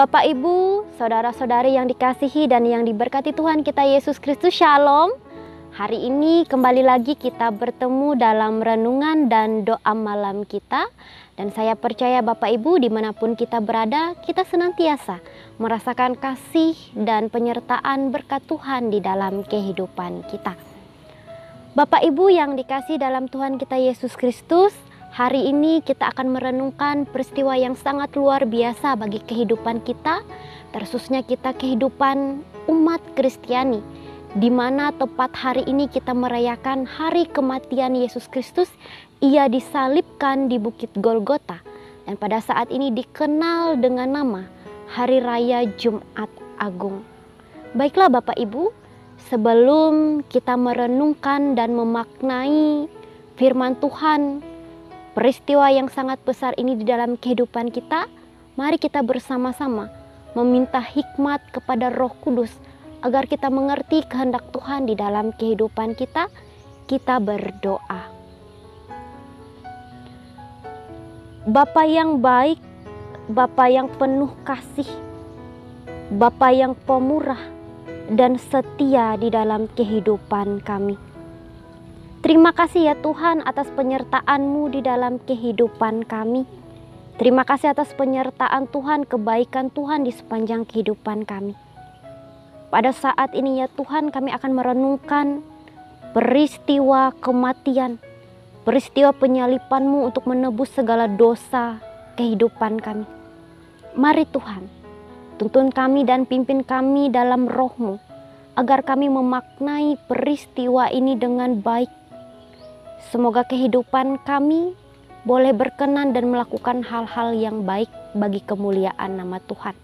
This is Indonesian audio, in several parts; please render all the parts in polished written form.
Bapak, Ibu, saudara-saudari yang dikasihi dan yang diberkati Tuhan kita Yesus Kristus, Shalom. Hari ini kembali lagi kita bertemu dalam renungan dan doa malam kita. Dan saya percaya Bapak Ibu dimanapun kita berada, kita senantiasa merasakan kasih dan penyertaan berkat Tuhan di dalam kehidupan kita. Bapak Ibu yang dikasihi dalam Tuhan kita Yesus Kristus, hari ini kita akan merenungkan peristiwa yang sangat luar biasa bagi kehidupan kita, terkhususnya kita kehidupan umat Kristiani, di mana tepat hari ini kita merayakan hari kematian Yesus Kristus. Ia disalibkan di Bukit Golgota dan pada saat ini dikenal dengan nama Hari Raya Jumat Agung. Baiklah Bapak Ibu, sebelum kita merenungkan dan memaknai firman Tuhan, peristiwa yang sangat besar ini di dalam kehidupan kita, mari kita bersama-sama meminta hikmat kepada Roh Kudus agar kita mengerti kehendak Tuhan di dalam kehidupan kita. Kita berdoa. Bapa yang baik, Bapa yang penuh kasih, Bapa yang pemurah dan setia di dalam kehidupan kami. Terima kasih ya Tuhan atas penyertaan-Mu di dalam kehidupan kami. Terima kasih atas penyertaan Tuhan, kebaikan Tuhan di sepanjang kehidupan kami. Pada saat ini ya Tuhan, kami akan merenungkan peristiwa kematian, peristiwa penyaliban-Mu untuk menebus segala dosa kehidupan kami. Mari Tuhan, tuntun kami dan pimpin kami dalam Roh-Mu, agar kami memaknai peristiwa ini dengan baik. Semoga kehidupan kami boleh berkenan dan melakukan hal-hal yang baik bagi kemuliaan nama Tuhan.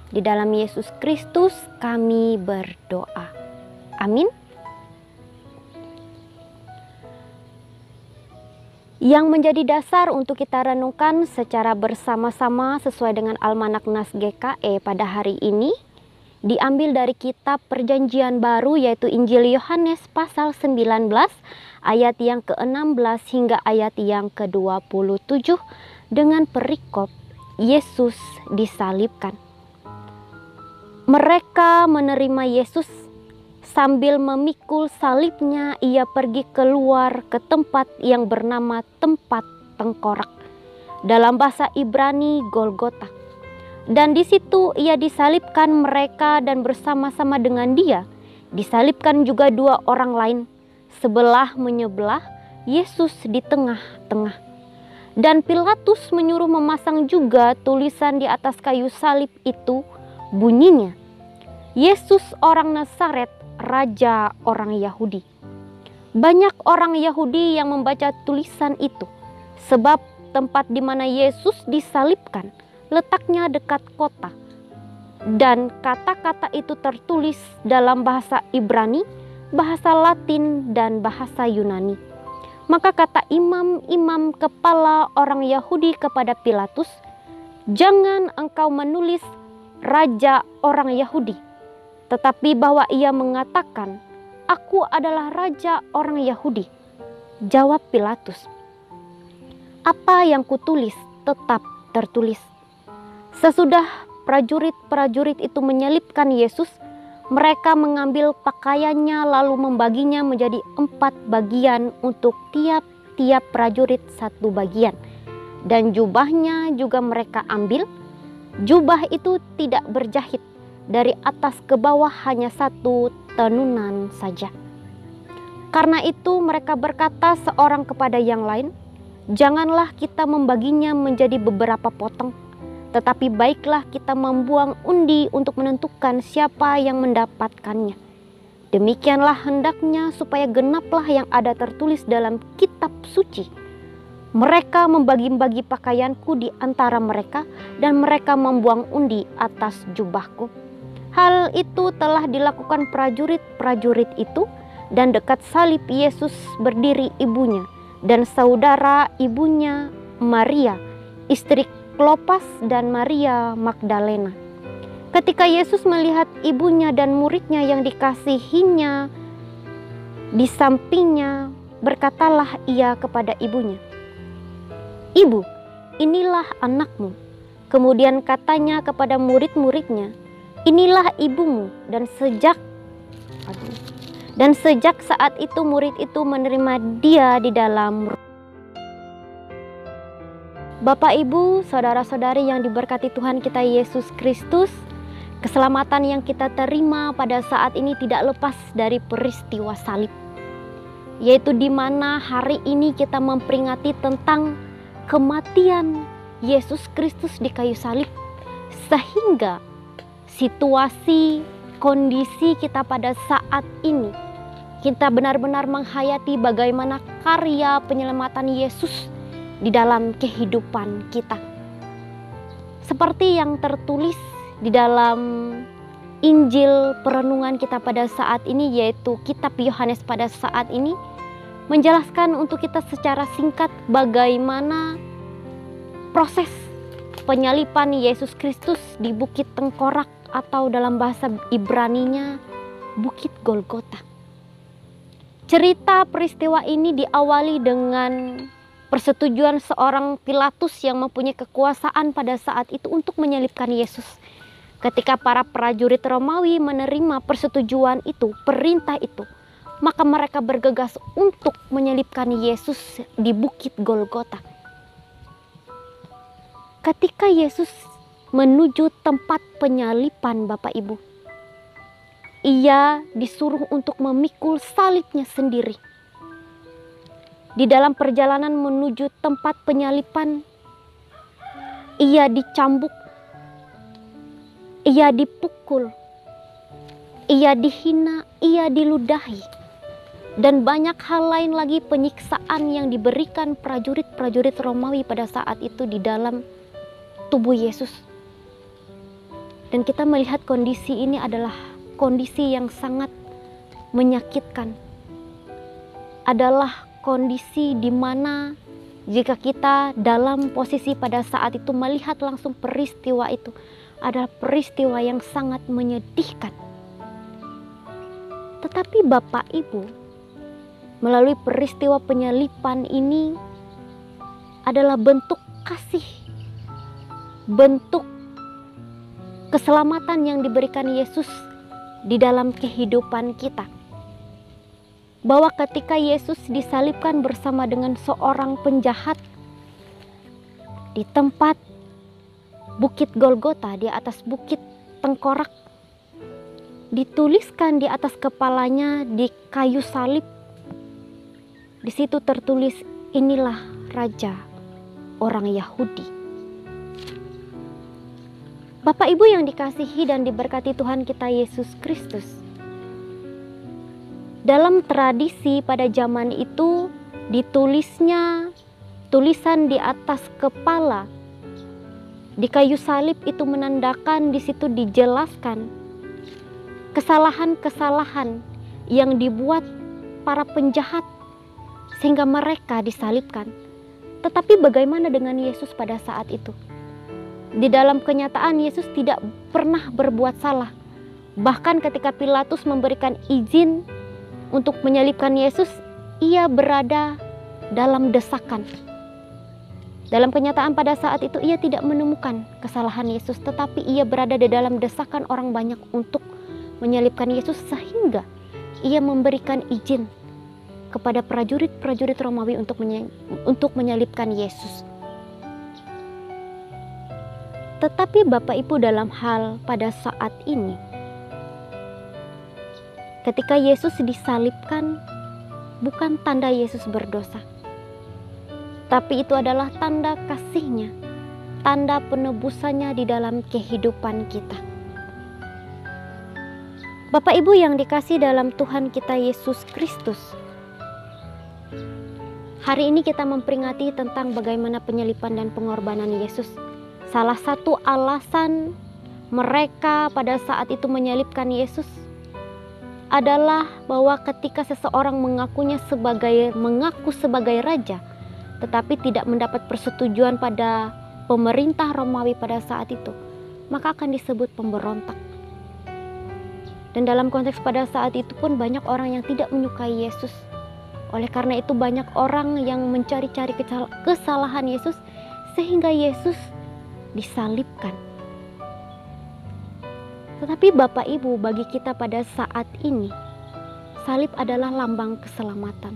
Di dalam Yesus Kristus kami berdoa. Amin. Yang menjadi dasar untuk kita renungkan secara bersama-sama sesuai dengan Almanak Nas GKE pada hari ini diambil dari kitab Perjanjian Baru, yaitu Injil Yohanes pasal 19 ayat yang ke-16 hingga ayat yang ke-27 dengan perikop Yesus disalibkan. Mereka menerima Yesus. Sambil memikul salibnya, ia pergi keluar ke tempat yang bernama tempat tengkorak, dalam bahasa Ibrani Golgota. Dan di situ ia disalibkan mereka, dan bersama-sama dengan dia disalibkan juga dua orang lain, sebelah menyebelah, Yesus di tengah-tengah. Dan Pilatus menyuruh memasang juga tulisan di atas kayu salib itu, bunyinya, Yesus orang Nazaret, Raja orang Yahudi. Banyak orang Yahudi yang membaca tulisan itu, sebab tempat di mana Yesus disalibkan letaknya dekat kota. Dan kata-kata itu tertulis dalam bahasa Ibrani, bahasa Latin, dan bahasa Yunani. Maka kata imam-imam kepala orang Yahudi kepada Pilatus, "Jangan engkau menulis Raja orang Yahudi, tetapi bahwa ia mengatakan, 'Aku adalah Raja orang Yahudi.'" Jawab Pilatus, "Apa yang kutulis tetap tertulis." Sesudah prajurit-prajurit itu menyalibkan Yesus, mereka mengambil pakaiannya lalu membaginya menjadi 4 bagian untuk tiap-tiap prajurit 1 bagian. Dan jubahnya juga mereka ambil. Jubah itu tidak berjahit, dari atas ke bawah hanya 1 tenunan saja. Karena itu mereka berkata seorang kepada yang lain, "Janganlah kita membaginya menjadi beberapa potong, tetapi baiklah kita membuang undi untuk menentukan siapa yang mendapatkannya. Demikianlah hendaknya supaya genaplah yang ada tertulis dalam kitab suci. Mereka membagi-bagi pakaianku di antara mereka, dan mereka membuang undi atas jubahku." Hal itu telah dilakukan prajurit-prajurit itu, dan dekat salib Yesus berdiri ibunya dan saudara ibunya Maria, istri Klopas, dan Maria Magdalena. Ketika Yesus melihat ibunya dan muridnya yang dikasihinya di sampingnya, berkatalah ia kepada ibunya, "Ibu, inilah anakmu." Kemudian katanya kepada murid-muridnya, inilah ibumu. Dan sejak saat itu murid itu menerima dia di dalam. Bapak, Ibu, saudara-saudari yang diberkati Tuhan kita Yesus Kristus, keselamatan yang kita terima pada saat ini tidak lepas dari peristiwa salib, yaitu di mana hari ini kita memperingati tentang kematian Yesus Kristus di kayu salib, sehingga situasi kondisi kita pada saat ini kita benar-benar menghayati bagaimana karya penyelamatan Yesus di dalam kehidupan kita. Seperti yang tertulis di dalam Injil perenungan kita pada saat ini, yaitu kitab Yohanes pada saat ini, menjelaskan untuk kita secara singkat bagaimana proses penyaliban Yesus Kristus di Bukit Tengkorak, atau dalam bahasa Ibraninya Bukit Golgota. Cerita peristiwa ini diawali dengan persetujuan seorang Pilatus yang mempunyai kekuasaan pada saat itu untuk menyalibkan Yesus. Ketika para prajurit Romawi menerima persetujuan itu, perintah itu, maka mereka bergegas untuk menyalibkan Yesus di Bukit Golgota. Ketika Yesus menuju tempat penyaliban, Bapak Ibu, ia disuruh untuk memikul salibnya sendiri. Di dalam perjalanan menuju tempat penyaliban, ia dicambuk, ia dipukul, ia dihina, ia diludahi, dan banyak hal lain lagi penyiksaan yang diberikan prajurit-prajurit Romawi pada saat itu di dalam tubuh Yesus. Dan kita melihat kondisi ini adalah kondisi yang sangat menyakitkan. Adalah kondisi di mana jika kita dalam posisi pada saat itu melihat langsung peristiwa itu, adalah peristiwa yang sangat menyedihkan. Tetapi Bapak Ibu, melalui peristiwa penyaliban ini adalah bentuk kasih, bentuk keselamatan yang diberikan Yesus di dalam kehidupan kita. Bahwa ketika Yesus disalibkan bersama dengan seorang penjahat di tempat Bukit Golgota, di atas Bukit Tengkorak, dituliskan di atas kepalanya di kayu salib, di situ tertulis, inilah Raja orang Yahudi. Bapak Ibu yang dikasihi dan diberkati Tuhan kita Yesus Kristus, dalam tradisi pada zaman itu ditulisnya tulisan di atas kepala di kayu salib itu menandakan, di situ dijelaskan kesalahan-kesalahan yang dibuat para penjahat sehingga mereka disalibkan. Tetapi bagaimana dengan Yesus pada saat itu? Di dalam kenyataan Yesus tidak pernah berbuat salah. Bahkan ketika Pilatus memberikan izin untuk menyalibkan Yesus, ia berada dalam desakan. Dalam kenyataan pada saat itu ia tidak menemukan kesalahan Yesus, tetapi ia berada di dalam desakan orang banyak untuk menyalibkan Yesus, sehingga ia memberikan izin kepada prajurit-prajurit Romawi untuk menyalibkan Yesus. Tetapi Bapak Ibu, dalam hal pada saat ini, ketika Yesus disalibkan, bukan tanda Yesus berdosa, tapi itu adalah tanda kasih-Nya, tanda penebusannya di dalam kehidupan kita. Bapak Ibu yang dikasihi dalam Tuhan kita Yesus Kristus, hari ini kita memperingati tentang bagaimana penyaliban dan pengorbanan Yesus. Salah satu alasan mereka pada saat itu menyalibkan Yesus adalah bahwa ketika seseorang mengaku sebagai raja, tetapi tidak mendapat persetujuan pada pemerintah Romawi pada saat itu, maka akan disebut pemberontak. Dan dalam konteks pada saat itu pun banyak orang yang tidak menyukai Yesus. Oleh karena itu banyak orang yang mencari-cari kesalahan Yesus, sehingga Yesus disalibkan. Tetapi Bapak Ibu, bagi kita pada saat ini, salib adalah lambang keselamatan.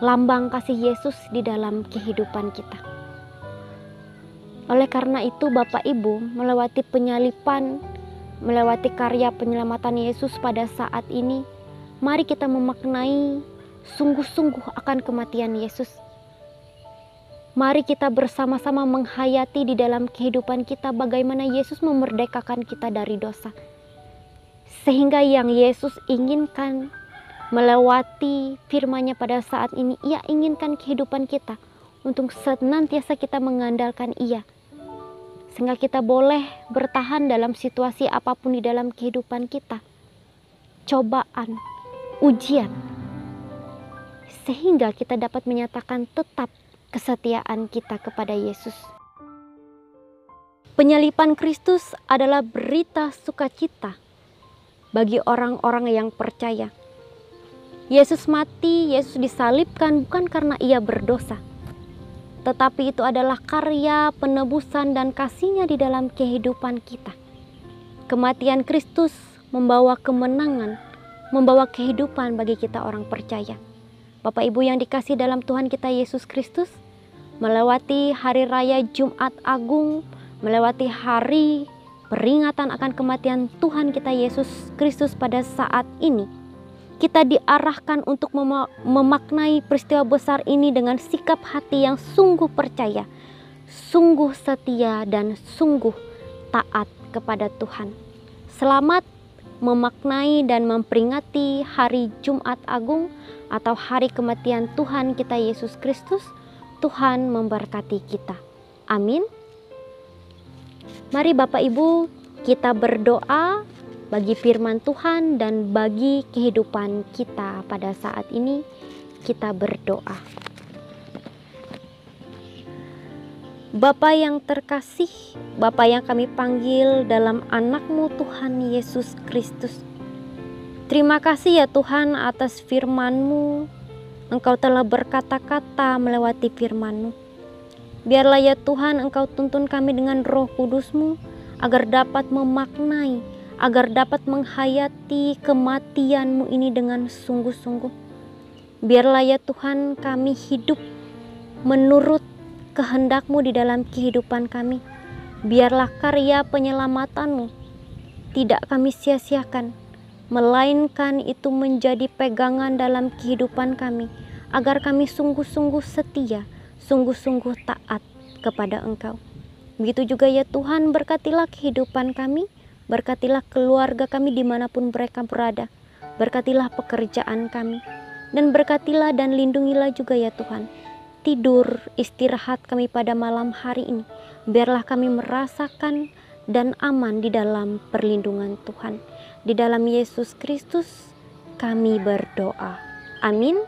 Lambang kasih Yesus di dalam kehidupan kita. Oleh karena itu Bapak Ibu, melewati penyalipan, melewati karya penyelamatan Yesus pada saat ini, mari kita memaknai sungguh-sungguh akan kematian Yesus. Mari kita bersama-sama menghayati di dalam kehidupan kita bagaimana Yesus memerdekakan kita dari dosa. Sehingga yang Yesus inginkan melewati firman-Nya pada saat ini, Ia inginkan kehidupan kita untuk senantiasa kita mengandalkan Ia. Sehingga kita boleh bertahan dalam situasi apapun di dalam kehidupan kita. Cobaan, ujian. Sehingga kita dapat menyatakan tetap kesetiaan kita kepada Yesus. Penyalipan Kristus adalah berita sukacita bagi orang-orang yang percaya. Yesus mati, Yesus disalibkan bukan karena Ia berdosa, tetapi itu adalah karya penebusan dan kasih-Nya di dalam kehidupan kita. Kematian Kristus membawa kemenangan, membawa kehidupan bagi kita orang percaya. Bapak Ibu yang dikasih dalam Tuhan kita Yesus Kristus, melewati hari raya Jumat Agung, melewati hari peringatan akan kematian Tuhan kita Yesus Kristus pada saat ini, kita diarahkan untuk memaknai peristiwa besar ini dengan sikap hati yang sungguh percaya, sungguh setia, dan sungguh taat kepada Tuhan. Selamat memaknai dan memperingati hari Jumat Agung atau hari kematian Tuhan kita Yesus Kristus. Tuhan memberkati kita. Amin. Mari Bapak Ibu, kita berdoa bagi firman Tuhan dan bagi kehidupan kita pada saat ini. Kita berdoa. Bapa yang terkasih, Bapa yang kami panggil dalam anak-Mu Tuhan Yesus Kristus. Terima kasih ya Tuhan atas firman-Mu. Engkau telah berkata-kata melewati firman-Mu. Biarlah ya Tuhan Engkau tuntun kami dengan Roh Kudus-Mu agar dapat memaknai, agar dapat menghayati kematian-Mu ini dengan sungguh-sungguh. Biarlah ya Tuhan kami hidup menurut kehendak-Mu di dalam kehidupan kami. Biarlah karya penyelamatanmu tidak kami sia-siakan, melainkan itu menjadi pegangan dalam kehidupan kami, agar kami sungguh-sungguh setia, sungguh-sungguh taat kepada Engkau. Begitu juga ya Tuhan, berkatilah kehidupan kami, berkatilah keluarga kami dimanapun mereka berada, berkatilah pekerjaan kami, dan berkatilah dan lindungilah juga ya Tuhan tidur, istirahat kami pada malam hari ini. Biarlah kami merasakan dan aman di dalam perlindungan Tuhan. Di dalam Yesus Kristus kami berdoa. Amin.